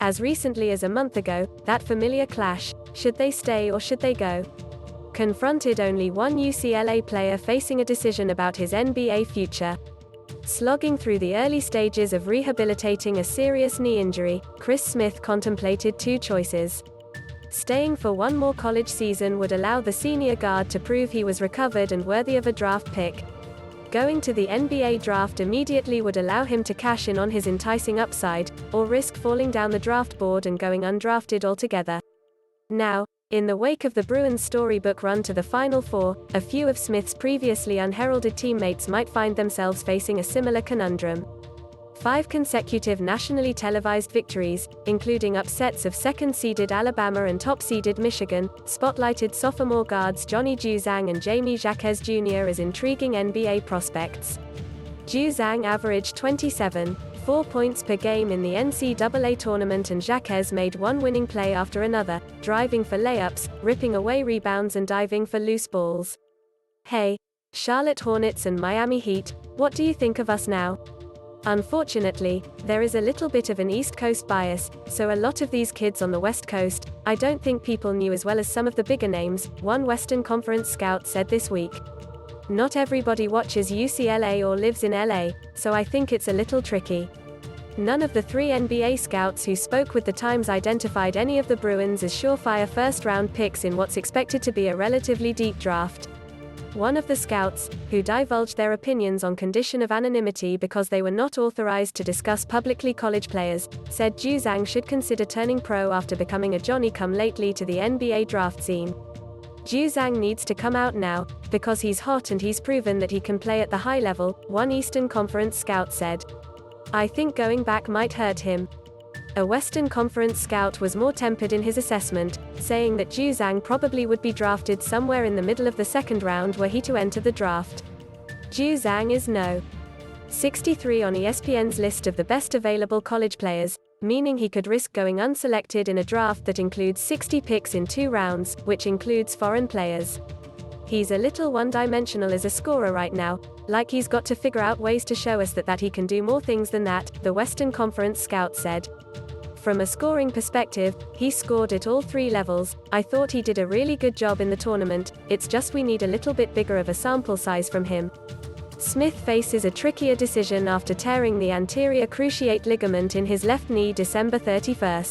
As recently as a month ago, that familiar clash, should they stay or should they go, confronted only one UCLA player facing a decision about his NBA future. Slogging through the early stages of rehabilitating a serious knee injury, Chris Smith contemplated two choices. Staying for one more college season would allow the senior guard to prove he was recovered and worthy of a draft pick. Going to the NBA draft immediately would allow him to cash in on his enticing upside, or risk falling down the draft board and going undrafted altogether. Now, in the wake of the Bruins' storybook run to the Final Four, a few of Smith's previously unheralded teammates might find themselves facing a similar conundrum. 5 consecutive nationally televised victories, including upsets of second-seeded Alabama and top-seeded Michigan, spotlighted sophomore guards Johnny Juzang and Jaime Jaquez Jr. as intriguing NBA prospects. Juzang averaged 27.4 points per game in the NCAA tournament, and Jaquez made one winning play after another, driving for layups, ripping away rebounds and diving for loose balls. Hey, Charlotte Hornets and Miami Heat, what do you think of us now? Unfortunately, there is a little bit of an East Coast bias, so a lot of these kids on the West Coast, I don't think people knew as well as some of the bigger names, one Western Conference scout said this week. Not everybody watches UCLA or lives in LA, so I think it's a little tricky. None of the 3 NBA scouts who spoke with the Times identified any of the Bruins as surefire first-round picks in what's expected to be a relatively deep draft. One of the scouts, who divulged their opinions on condition of anonymity because they were not authorized to discuss publicly college players, said Juzang should consider turning pro after becoming a Johnny-come-lately to the NBA draft scene. Juzang needs to come out now, because he's hot and he's proven that he can play at the high level, one Eastern Conference scout said. I think going back might hurt him. A Western Conference scout was more tempered in his assessment, saying that Juzang probably would be drafted somewhere in the middle of the second round were he to enter the draft. Juzang is no. 63 on ESPN's list of the best available college players, meaning he could risk going unselected in a draft that includes 60 picks in 2 rounds, which includes foreign players. He's a little one-dimensional as a scorer right now, like he's got to figure out ways to show us that he can do more things than that, the Western Conference scout said. From a scoring perspective, he scored at all 3 levels. I thought he did a really good job in the tournament, it's just we need a little bit bigger of a sample size from him. Smith faces a trickier decision after tearing the anterior cruciate ligament in his left knee December 31.